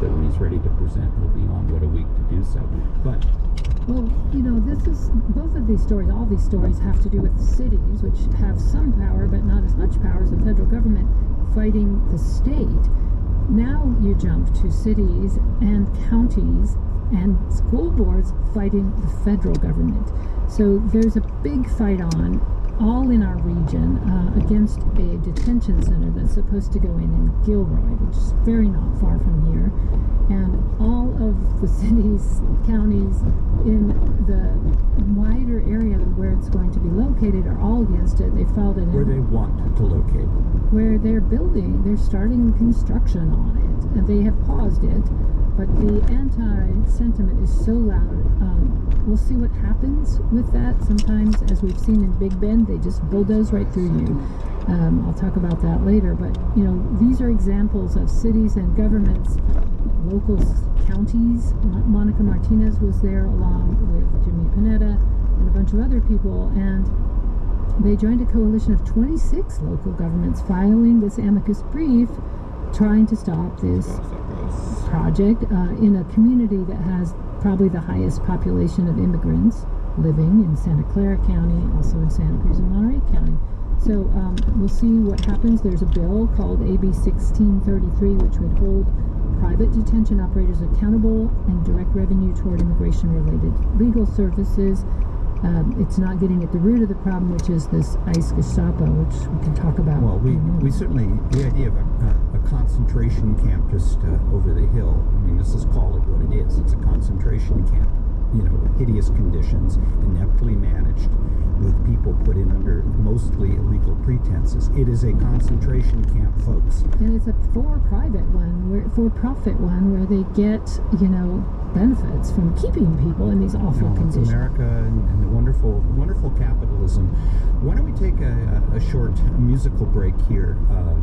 that when he's ready to present, he'll be on What a Week to do so. But well, this is both of these stories. All these stories have to do with cities, which have some power, but not as much power as the federal government fighting the state. Now you jump to cities and counties and school boards fighting the federal government. So there's a big fight on, all in our region, against a detention center that's supposed to go in Gilroy, which is very not far from here. And all of the cities, counties in the wider area where it's going to be located are all against it. They filed it in. Where they want to locate it. Where they're starting construction on it. And they have paused it. But the anti-sentiment is so loud. We'll see what happens with that. Sometimes, as we've seen in Big Bend, they just bulldoze right through you. I'll talk about that later. But, these are examples of cities and governments, local counties. Monica Martinez was there along with Jimmy Panetta and a bunch of other people. And they joined a coalition of 26 local governments filing this amicus brief trying to stop this project in a community that has probably the highest population of immigrants living in Santa Clara County, also in Santa Cruz and Monterey County. So we'll see what happens. There's a bill called AB 1633, which would hold private detention operators accountable and direct revenue toward immigration-related legal services. It's not getting at the root of the problem, which is this ICE Gestapo, which we can talk about. Well, we certainly, the idea of a concentration camp just over the hill, let's just call it what it is. It's a concentration camp, hideous conditions, ineptly managed, with people put in under mostly illegal pretenses. It is a concentration camp, folks. And it's a for-profit one, where they get, benefits from keeping people in these awful conditions. America and the wonderful capitalism. Why don't we take a short musical break here?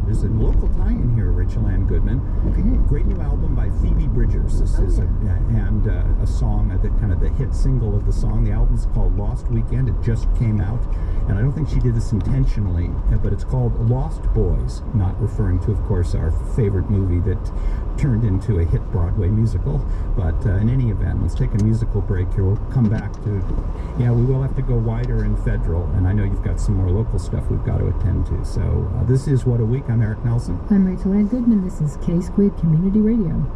There's a local tie-in here, Rachel Ann Goodman. Okay. Great new album by Phoebe Bridgers. This is a song, that kind of the hit single of the song. The album's called Lost Weekend. It just came out, and I don't think she did this intentionally, but it's called Lost Boys, not referring to, of course, our favorite movie that turned into a hit Broadway musical. But in any event, let's take a musical break here. We'll come back to, we will have to go wider in federal, and I know you've got some more local stuff we've got to attend to. So this is What a Week. I'm Eric Nelson. I'm Rachel Ann Goodman. This is K-Squid Community Radio.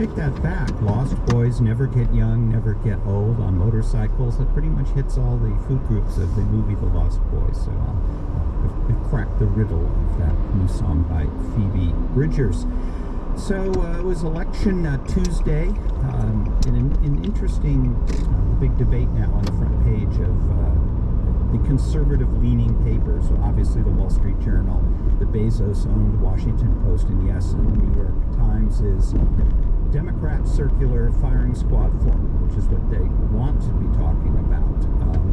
take that back. Lost boys never get young, never get old on motorcycles. That pretty much hits all the food groups of the movie The Lost Boys. So I'll crack the riddle of that new song by Phoebe Bridgers. So it was election Tuesday, an interesting big debate now on the front page of the conservative-leaning papers. So obviously the Wall Street Journal, the Bezos-owned Washington Post, and yes, the New York Times is Democrat circular firing squad forming, which is what they want to be talking about,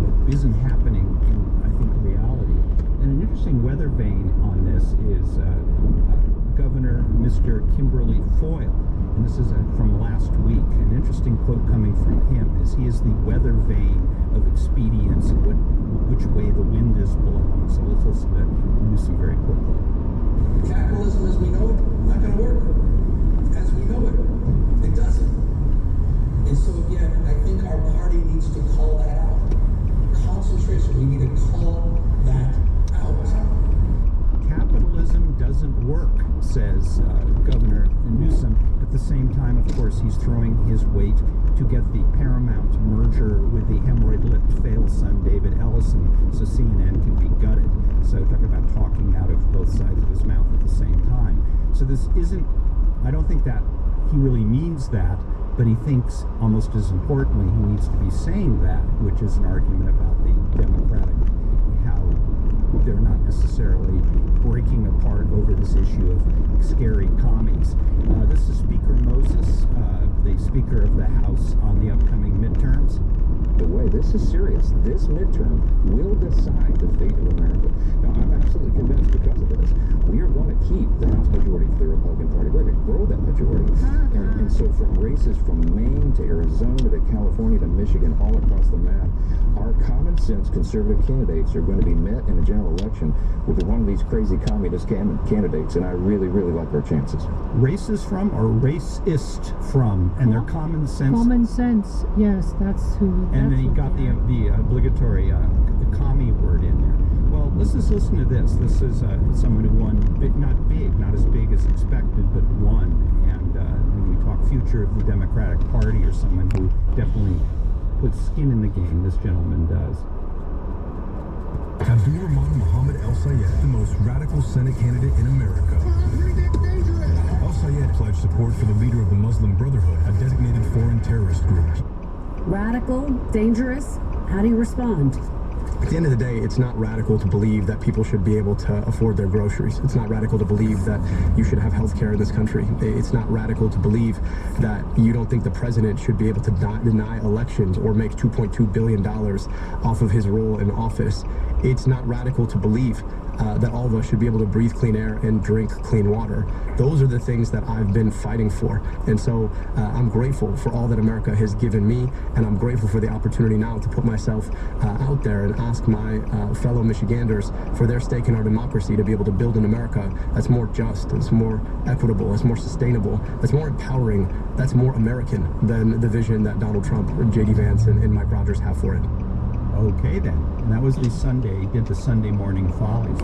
but isn't happening in, I think, reality. And an interesting weather vein on this is Governor Mr. Kimberly Foyle, and this is from last week. An interesting quote coming from him is he is the weather vane of expedience and which way the wind is blowing. So let's listen to Newsom very quickly. Capitalism as we know it, not going to work. As we know it, it doesn't. And so again, I think our party needs to call that out. Concentration, we need to call that out. Capitalism doesn't work, says Governor Newsom. At the same time, of course, he's throwing his weight to get the Paramount merger with the hemorrhoid-lipped failed son David Ellison, so CNN can be gutted. So talk about talking out of both sides of his mouth at the same time. So this isn't, I don't think that he really means that, but he thinks almost as importantly he needs to be saying that, which is an argument about the Democratic, how they're not necessarily breaking apart over this issue of scary commies. This is Speaker Moses, the Speaker of the House, on the upcoming midterms. The way this is serious, this midterm will decide the fate of America. Now, I'm absolutely convinced because of this, we are going to keep the House majority for the Republican Party. We're going to grow that majority. And so from races from Maine to Arizona to California to Michigan, all across the map, our common sense conservative candidates are going to be met in a general election with one of these crazy communist candidates, and I really, really like our chances. Races from or racist from, and their common sense. Common sense, yes, that's who. And then you got the obligatory commie word in there. Well, let's just listen to this. This is someone who won, not as big as expected, but won. And when we talk future of the Democratic Party, or someone who definitely puts skin in the game, this gentleman does. Abdul-Rahman Muhammad El-Sayed, the most radical Senate candidate in America. El-Sayed pledged support for the leader of the Muslim Brotherhood, a designated foreign terrorist group. Radical, dangerous, how do you respond? At the end of the day, it's not radical to believe that people should be able to afford their groceries. It's not radical to believe that you should have health care in this country. It's not radical to believe that you don't think the president should be able to deny elections or make $2.2 billion off of his role in office. It's not radical to believe that all of us should be able to breathe clean air and drink clean water. Those are the things that I've been fighting for. And so I'm grateful for all that America has given me, and I'm grateful for the opportunity now to put myself out there and ask my fellow Michiganders for their stake in our democracy to be able to build an America that's more just, that's more equitable, that's more sustainable, that's more empowering, that's more American than the vision that Donald Trump, J.D. Vance, and Mike Rogers have for it. Okay then. And that was the Sunday, he did the Sunday Morning Follies.